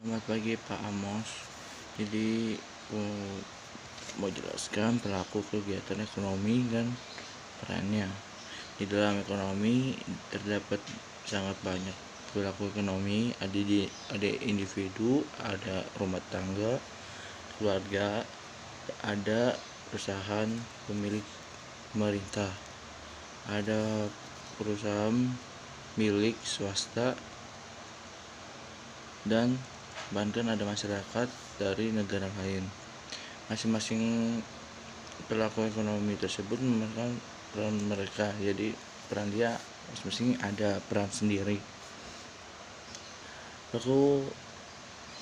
Selamat pagi Pak Amos. Jadi eh, mau jelaskan pelaku kegiatan ekonomi dan perannya. Di dalam ekonomi terdapat sangat banyak pelaku ekonomi. Ada individu, ada rumah tangga, keluarga, ada perusahaan pemilik pemerintah, ada perusahaan milik swasta, dan bahkan ada masyarakat dari negara lain. Masing-masing pelaku ekonomi tersebut memainkan peran mereka, jadi peran dia masing-masing ada peran sendiri.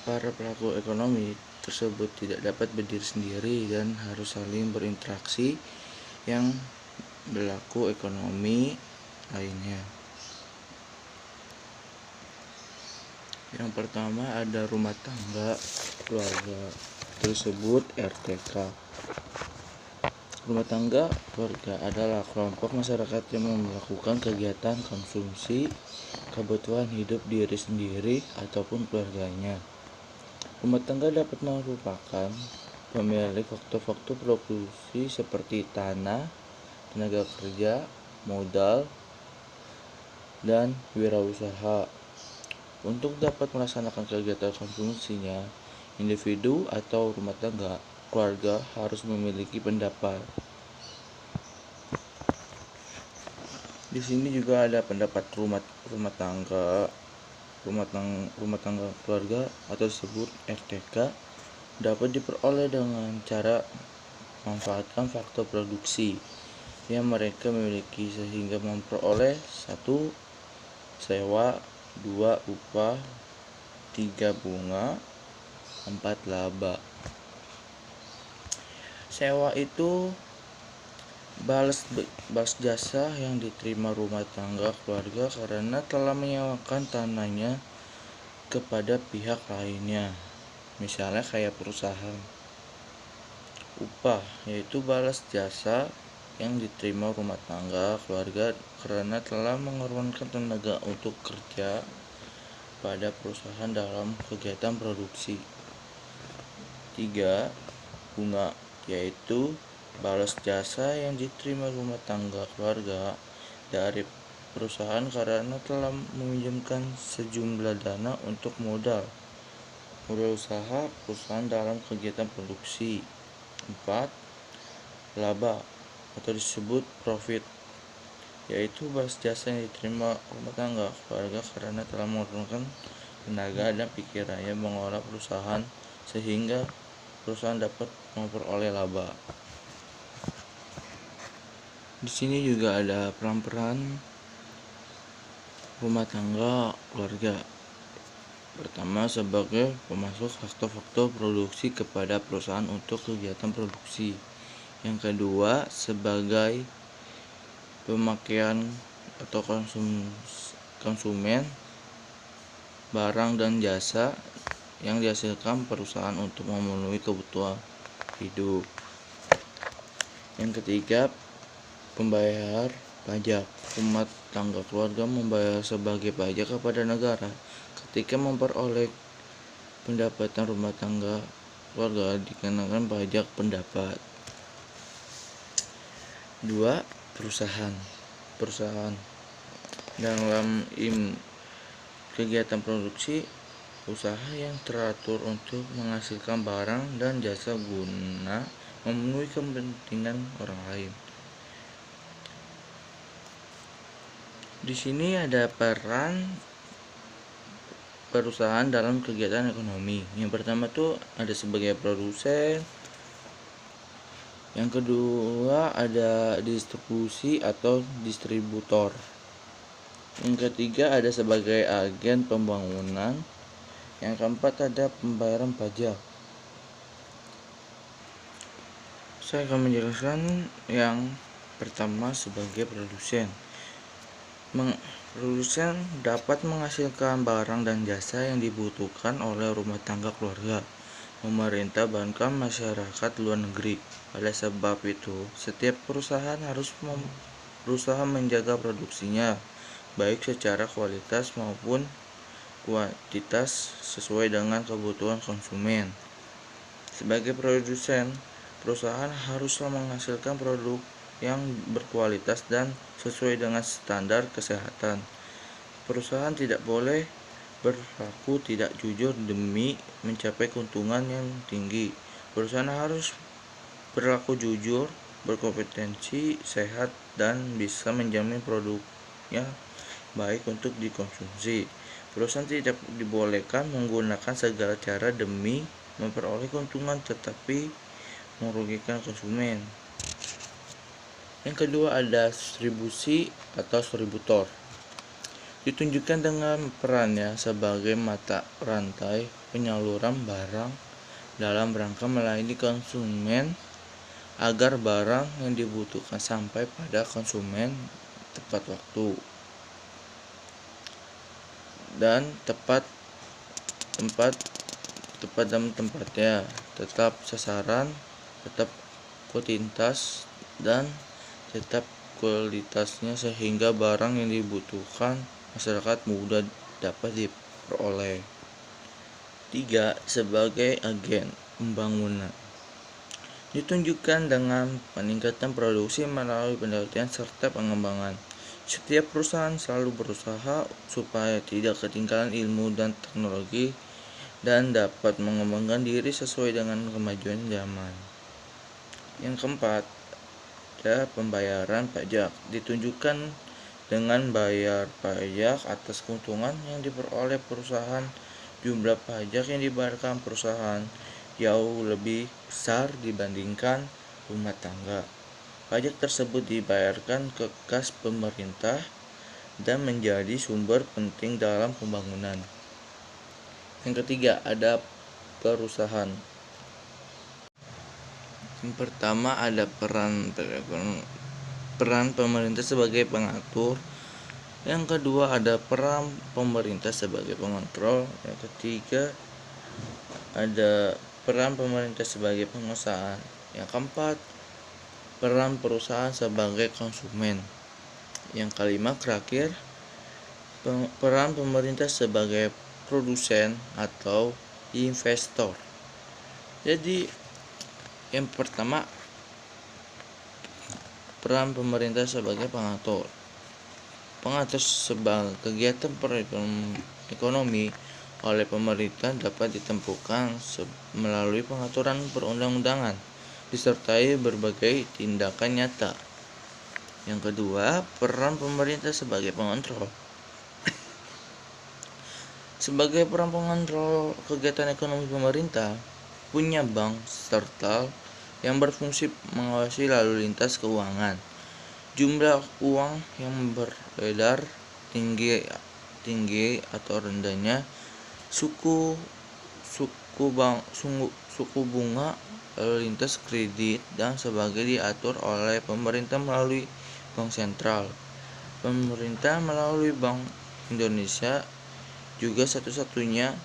Para pelaku ekonomi tersebut tidak dapat berdiri sendiri dan harus saling berinteraksi yang pelaku ekonomi lainnya. Yang pertama ada rumah tangga keluarga, tersebut RTK. Rumah tangga keluarga adalah kelompok masyarakat yang melakukan kegiatan konsumsi kebutuhan hidup diri sendiri ataupun keluarganya. Rumah tangga dapat merupakan pemilik faktor-faktor produksi seperti tanah, tenaga kerja, modal, dan wirausaha. Untuk dapat melaksanakan kegiatan konsumsinya, individu atau rumah tangga keluarga harus memiliki pendapat. Di sini juga ada pendapat rumah tangga keluarga atau disebut RTK dapat diperoleh dengan cara memanfaatkan faktor produksi yang mereka miliki sehingga memperoleh 1. Sewa, 2. Upah, 3. Bunga, 4. Laba. Sewa itu balas jasa yang diterima rumah tangga keluarga karena telah menyewakan tanahnya kepada pihak lainnya, misalnya kayak perusahaan. Upah yaitu balas jasa yang diterima rumah tangga keluarga karena telah mengorbankan tenaga untuk kerja pada perusahaan dalam kegiatan produksi. 3. Bunga yaitu balas jasa yang diterima rumah tangga keluarga dari perusahaan karena telah meminjamkan sejumlah dana untuk modal usaha perusahaan dalam kegiatan produksi. 4. Laba atau disebut profit yaitu balas jasa yang diterima rumah tangga keluarga karena telah mengorbankan tenaga dan pikirannya mengolah perusahaan sehingga perusahaan dapat memperoleh laba. Di sini juga ada peran-peran rumah tangga keluarga. Pertama, sebagai pemasok faktor-faktor produksi kepada perusahaan untuk kegiatan produksi. Yang kedua, sebagai pemakaian atau konsumen barang dan jasa yang dihasilkan perusahaan untuk memenuhi kebutuhan hidup. Yang ketiga, pembayar pajak. Rumah tangga keluarga membayar sebagai pajak kepada negara ketika memperoleh pendapatan. Rumah tangga keluarga dikenakan pajak pendapat. 2. Perusahaan dalam kegiatan produksi usaha yang teratur untuk menghasilkan barang dan jasa guna memenuhi kepentingan orang lain. Di sini ada peran perusahaan dalam kegiatan ekonomi. Yang pertama tuh ada sebagai produsen. Yang kedua ada distribusi atau distributor. Yang ketiga ada sebagai agen pembangunan. Yang keempat ada pembayaran pajak. Saya akan menjelaskan yang pertama sebagai produsen. Produsen dapat menghasilkan barang dan jasa yang dibutuhkan oleh rumah tangga keluarga, pemerintah, bahkan masyarakat luar negeri. Oleh sebab itu, setiap perusahaan harus berusaha menjaga produksinya, baik secara kualitas maupun kuantitas sesuai dengan kebutuhan konsumen. Sebagai produsen, perusahaan haruslah menghasilkan produk yang berkualitas dan sesuai dengan standar kesehatan. Perusahaan tidak boleh berlaku tidak jujur demi mencapai keuntungan yang tinggi. Perusahaan harus berlaku jujur, berkompetensi, sehat, dan bisa menjamin produknya baik untuk dikonsumsi. Perusahaan tidak dibolehkan menggunakan segala cara demi memperoleh keuntungan tetapi merugikan konsumen. Yang kedua ada distribusi atau distributor. Ditunjukkan dengan perannya sebagai mata rantai penyaluran barang dalam rangka melayani konsumen agar barang yang dibutuhkan sampai pada konsumen tepat waktu dan tepat dalam tempatnya, tetap sasaran, tetap kuantitas, dan tetap kualitasnya sehingga barang yang dibutuhkan masyarakat mudah dapat diperoleh. 3. Sebagai agen pembangunan. Ditunjukkan dengan peningkatan produksi melalui penelitian serta pengembangan. Setiap perusahaan selalu berusaha supaya tidak ketinggalan ilmu dan teknologi dan dapat mengembangkan diri sesuai dengan kemajuan zaman. Yang keempat, ada pembayaran pajak. Ditunjukkan dengan bayar pajak atas keuntungan yang diperoleh perusahaan. Jumlah pajak yang dibayarkan perusahaan jauh lebih besar dibandingkan rumah tangga. Pajak tersebut dibayarkan ke kas pemerintah dan menjadi sumber penting dalam pembangunan. Yang ketiga, ada perusahaan. Yang pertama ada peran pemerintah sebagai pengatur. Yang kedua ada peran pemerintah sebagai pengontrol. Yang ketiga ada peran pemerintah sebagai pengusaha. Yang keempat, peran perusahaan sebagai konsumen. Yang kelima terakhir, peran pemerintah sebagai produsen atau investor. Jadi yang pertama, peran pemerintah sebagai pengatur. Pengatur sebagai kegiatan ekonomi oleh pemerintah dapat ditentukan melalui pengaturan perundang-undangan disertai berbagai tindakan nyata. Yang kedua, peran pemerintah sebagai pengontrol. Sebagai peran pengontrol kegiatan ekonomi pemerintah, punya bank serta yang berfungsi mengawasi lalu lintas keuangan. Jumlah uang yang beredar tinggi atau rendahnya, suku bunga, lalu lintas kredit dan sebagainya diatur oleh pemerintah melalui bank sentral. Pemerintah melalui Bank Indonesia juga satu-satunya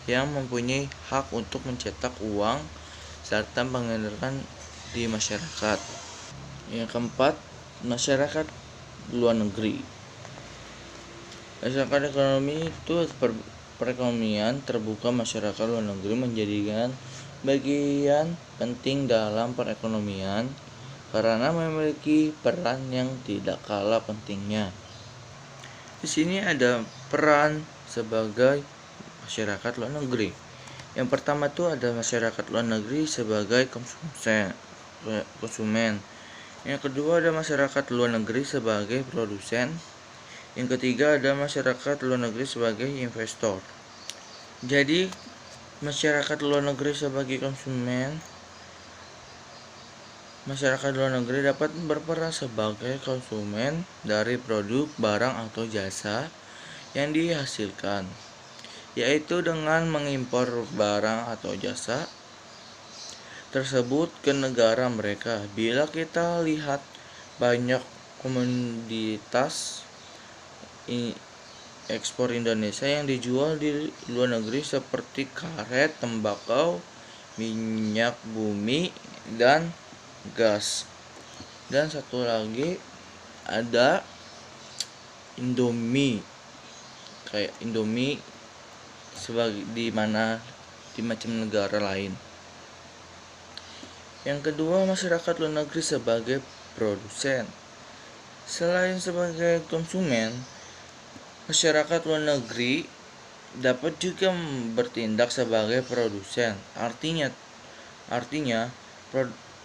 yang mempunyai hak untuk mencetak uang serta mengedarkan di masyarakat. Yang keempat, masyarakat luar negeri. Masyarakat ekonomi itu perekonomian terbuka masyarakat luar negeri menjadikan bagian penting dalam perekonomian karena memiliki peran yang tidak kalah pentingnya. Di sini ada peran sebagai masyarakat luar negeri. Yang pertama itu ada masyarakat luar negeri sebagai konsumen. Yang kedua ada masyarakat luar negeri sebagai produsen. Yang ketiga ada masyarakat luar negeri sebagai investor. Jadi masyarakat luar negeri sebagai konsumen. Masyarakat luar negeri dapat berperan sebagai konsumen dari produk, barang, atau jasa yang dihasilkan, yaitu dengan mengimpor barang atau jasa tersebut ke negara mereka. Bila kita lihat banyak komoditas ekspor Indonesia yang dijual di luar negeri seperti karet, tembakau, minyak bumi, dan gas. Dan satu lagi ada Indomie. kayak Indomie sebagai di macam negara lain. Yang kedua, masyarakat luar negeri sebagai produsen. Selain sebagai konsumen, masyarakat luar negeri dapat juga bertindak sebagai produsen. Artinya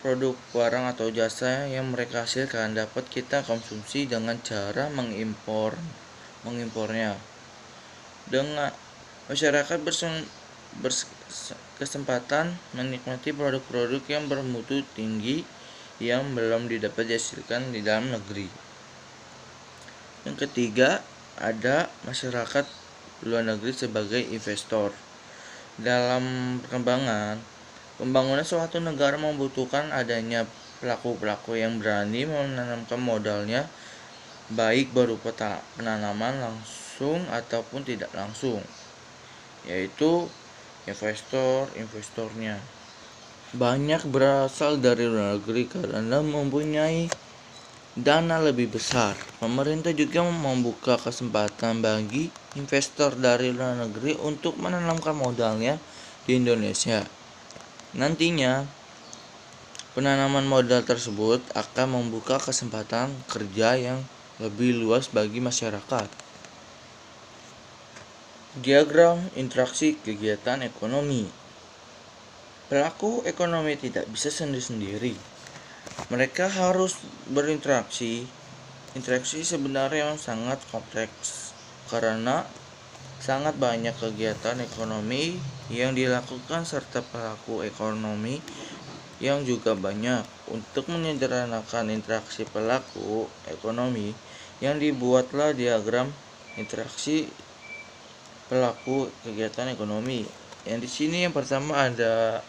produk barang atau jasa yang mereka hasilkan dapat kita konsumsi dengan cara mengimpornya. Dengan masyarakat berkesempatan menikmati produk-produk yang bermutu tinggi yang belum dapat dihasilkan di dalam negeri. Yang ketiga, ada masyarakat luar negeri sebagai investor. Dalam pembangunan suatu negara membutuhkan adanya pelaku-pelaku yang berani menanamkan modalnya, baik berupa penanaman langsung ataupun tidak langsung, yaitu investornya. Banyak berasal dari luar negeri karena mempunyai dana lebih besar. Pemerintah juga membuka kesempatan bagi investor dari luar negeri untuk menanamkan modalnya di Indonesia. Nantinya, penanaman modal tersebut akan membuka kesempatan kerja yang lebih luas bagi masyarakat. Diagram interaksi kegiatan ekonomi. Pelaku ekonomi tidak bisa sendiri-sendiri. Mereka harus berinteraksi. Interaksi sebenarnya sangat kompleks karena sangat banyak kegiatan ekonomi yang dilakukan serta pelaku ekonomi yang juga banyak. Untuk menyederhanakan interaksi pelaku ekonomi, yang dibuatlah diagram interaksi pelaku kegiatan ekonomi. Yang di sini yang pertama ada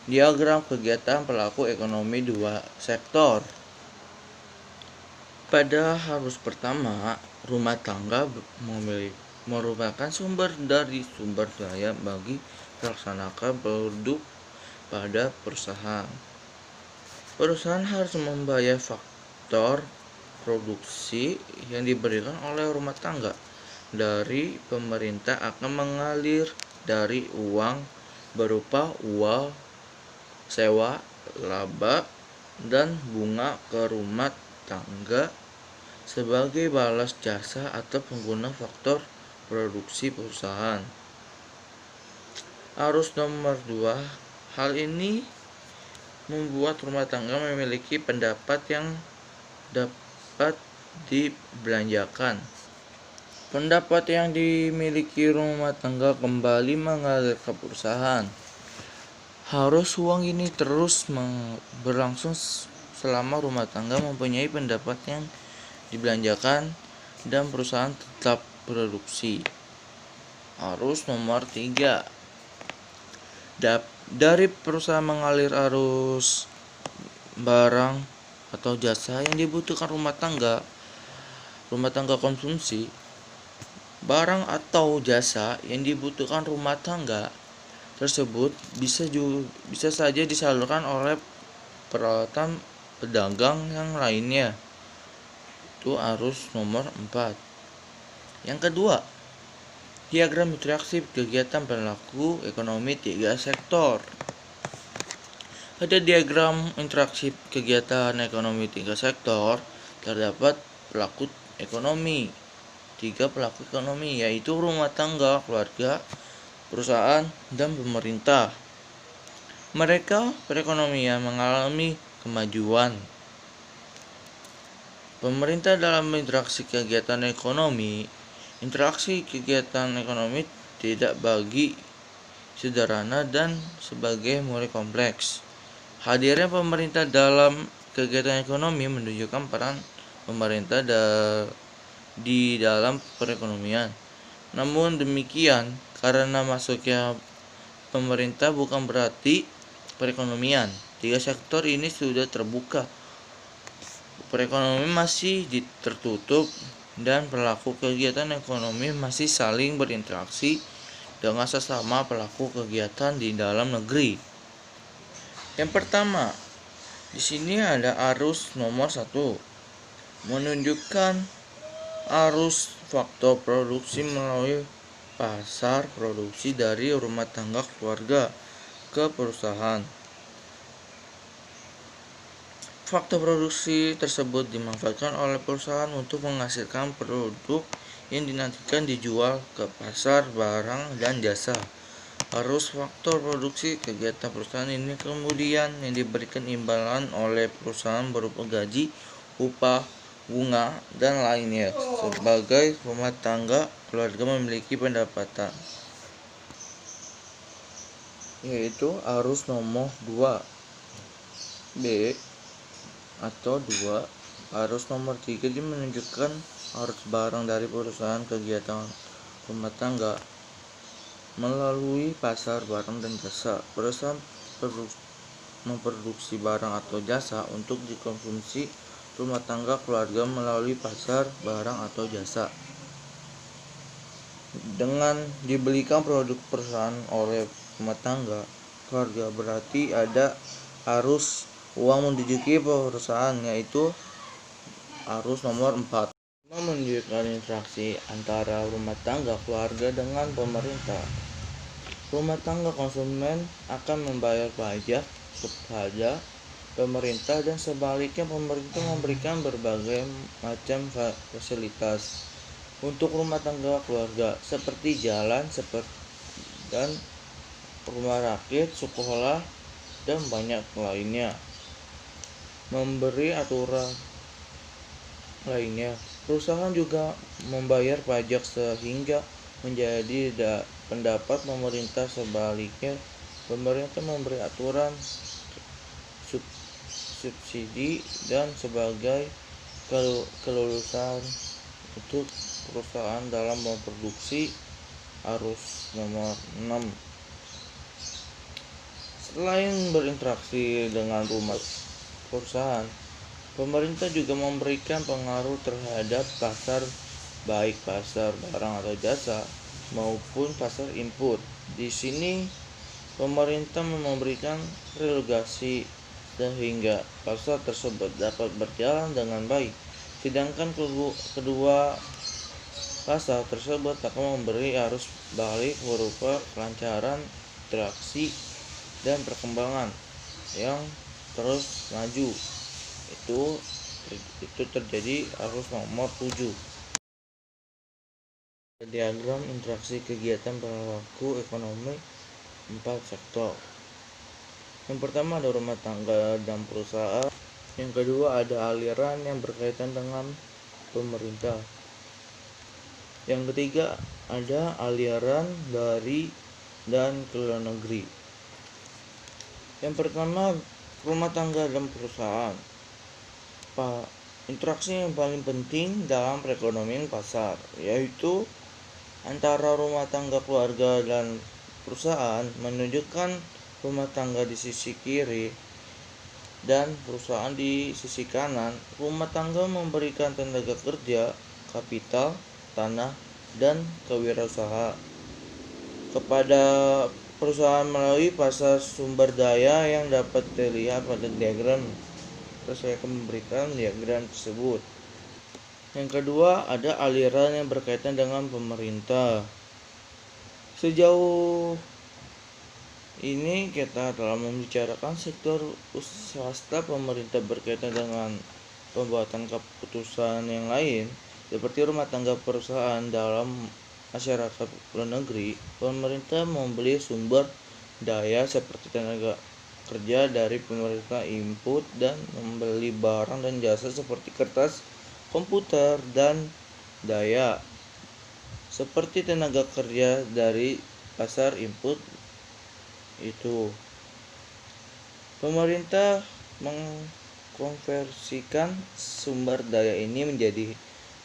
diagram kegiatan pelaku ekonomi dua sektor. Pada harus pertama, rumah tangga merupakan sumber daya bagi melaksanakan produk pada perusahaan. Perusahaan harus membayar faktor produksi yang diberikan oleh rumah tangga. Dari pemerintah akan mengalir dari uang berupa uang sewa, laba, dan bunga ke rumah tangga sebagai balas jasa atau pengguna faktor produksi perusahaan. Arus nomor 2, hal ini membuat rumah tangga memiliki pendapat yang dapat dibelanjakan. Pendapat yang dimiliki rumah tangga kembali mengalir ke perusahaan. Harus uang ini terus berlangsung selama rumah tangga mempunyai pendapat yang dibelanjakan dan perusahaan tetap produksi. Arus nomor 3, dari perusahaan mengalir arus barang atau jasa yang dibutuhkan rumah tangga konsumsi. Barang atau jasa yang dibutuhkan rumah tangga tersebut bisa saja disalurkan oleh peralatan pedagang yang lainnya. Itu arus nomor 4. Yang kedua, diagram interaksi kegiatan pelaku ekonomi 3 sektor. Pada diagram interaksi kegiatan ekonomi 3 sektor, terdapat pelaku ekonomi. 3 pelaku ekonomi, yaitu rumah tangga, keluarga, perusahaan, dan pemerintah. Mereka perekonomian mengalami kemajuan. Pemerintah dalam interaksi kegiatan ekonomi tidak bagi sederhana dan sebagai mulai kompleks. Hadirnya pemerintah dalam kegiatan ekonomi menunjukkan peran pemerintah di dalam perekonomian. Namun demikian, karena masuknya pemerintah bukan berarti perekonomian 3 sektor ini sudah terbuka. Perekonomian masih tertutup dan pelaku kegiatan ekonomi masih saling berinteraksi dengan sesama pelaku kegiatan di dalam negeri. Yang pertama, di sini ada arus nomor 1, menunjukkan arus faktor produksi melalui pasar produksi dari rumah tangga keluarga ke perusahaan. Faktor produksi tersebut dimanfaatkan oleh perusahaan untuk menghasilkan produk yang dinantikan dijual ke pasar barang dan jasa. Arus faktor produksi kegiatan perusahaan ini kemudian yang diberikan imbalan oleh perusahaan berupa gaji, upah, bunga, dan lainnya. Sebagai rumah tangga, keluarga memiliki pendapatan, yaitu arus nomor 2 B atau 2. Arus nomor 3 menunjukkan arus barang dari perusahaan kegiatan rumah tangga melalui pasar barang dan jasa. Perusahaan memproduksi barang atau jasa untuk dikonsumsi rumah tangga keluarga melalui pasar barang atau jasa. Dengan dibelikan produk perusahaan oleh rumah tangga keluarga, berarti ada arus uang menduduki perusahaan, yaitu arus nomor 4. Menunjukkan interaksi antara rumah tangga keluarga dengan pemerintah. Rumah tangga konsumen akan membayar pajak kepada pemerintah dan sebaliknya pemerintah memberikan berbagai macam fasilitas untuk rumah tangga keluarga seperti jalan dan rumah rakit, sekolah, dan banyak lainnya. Memberi aturan lainnya, perusahaan juga membayar pajak sehingga menjadi pendapat pemerintah. Sebaliknya, pemerintah memberi aturan subsidi dan sebagai kelulusan untuk perusahaan dalam memproduksi. Arus nomor 6. Selain berinteraksi dengan perusahaan, pemerintah juga memberikan pengaruh terhadap pasar, baik pasar barang atau jasa maupun pasar input. Di sini pemerintah memberikan regulasi sehingga pasar tersebut dapat berjalan dengan baik, sedangkan kedua pasar tersebut akan memberi arus balik berupa kelancaran interaksi dan perkembangan yang terus maju. Itu terjadi arus nomor 7. Diagram interaksi kegiatan pelaku ekonomi 4 sektor. Yang pertama ada rumah tangga dan perusahaan. Yang kedua ada aliran yang berkaitan dengan pemerintah. Yang ketiga ada aliran dari dan ke luar negeri. Yang pertama rumah tangga dan perusahaan. Interaksi yang paling penting dalam perekonomian pasar, yaitu antara rumah tangga keluarga dan perusahaan, menunjukkan rumah tangga di sisi kiri dan perusahaan di sisi kanan. Rumah tangga memberikan tenaga kerja, kapital, tanah, dan kewirausahaan kepada perusahaan melalui pasar sumber daya yang dapat dilihat pada diagram. Terus saya akan memberikan diagram tersebut. Yang kedua ada aliran yang berkaitan dengan pemerintah. Sejauh ini kita telah membicarakan sektor swasta, pemerintah berkaitan dengan pembuatan keputusan yang lain seperti rumah tangga, perusahaan. Dalam masyarakat luar negeri, pemerintah membeli sumber daya seperti tenaga kerja dari pemerintah input dan membeli barang dan jasa seperti kertas, komputer, dan daya seperti tenaga kerja dari pasar input. Itu pemerintah mengkonversikan sumber daya ini menjadi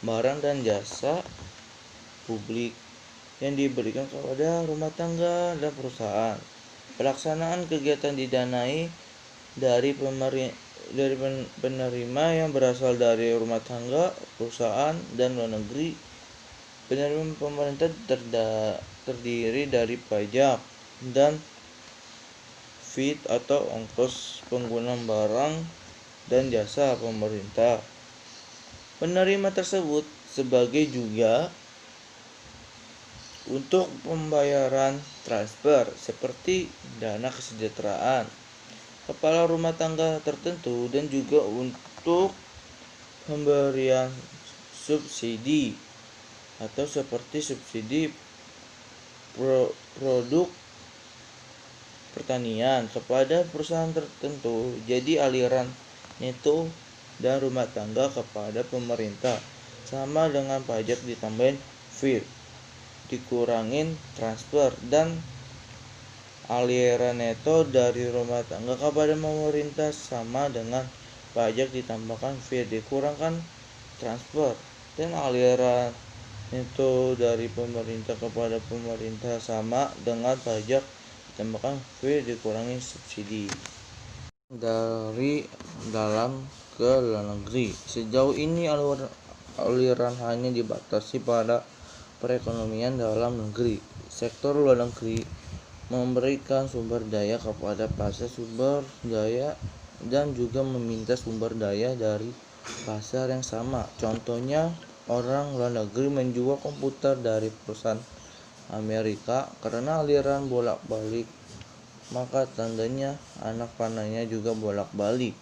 barang dan jasa publik yang diberikan kepada rumah tangga dan perusahaan. Pelaksanaan kegiatan didanai dari penerima yang berasal dari rumah tangga, perusahaan, dan luar negeri. Penerima pemerintah terdiri dari pajak dan VAT atau ongkos penggunaan barang dan jasa pemerintah. Penerima tersebut sebagai juga untuk pembayaran transfer seperti dana kesejahteraan kepala rumah tangga tertentu dan juga untuk pemberian subsidi atau seperti subsidi produk pertanian kepada perusahaan tertentu. Jadi aliran neto dan rumah tangga kepada pemerintah sama dengan pajak ditambahin VAT, dikurangin transfer, dan aliran neto dari rumah tangga kepada pemerintah sama dengan pajak ditambahkan VAT, dikurangkan transfer, dan aliran neto dari pemerintah kepada pemerintah sama dengan pajak ditambahkan VAT, dikurangi subsidi. Dari dalam ke luar negeri, sejauh ini aliran hanya dibatasi pada perekonomian dalam negeri. Sektor luar negeri memberikan sumber daya kepada pasar sumber daya dan juga meminta sumber daya dari pasar yang sama. Contohnya, orang luar negeri menjual komputer dari perusahaan Amerika karena aliran bolak-balik, maka tandanya anak panahnya juga bolak-balik.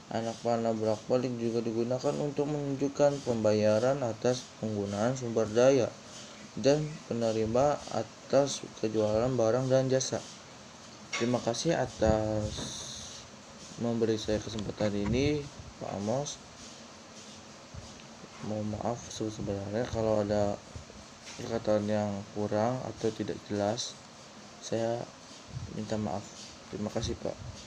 Anak panah bolak-balik juga digunakan untuk menunjukkan pembayaran atas penggunaan sumber daya dan penerima atas kejualan barang dan jasa. Terima kasih atas memberi saya kesempatan ini, Pak Amos. Mohon maaf sebenarnya kalau ada perkataan yang kurang atau tidak jelas. Saya minta maaf. Terima kasih, Pak.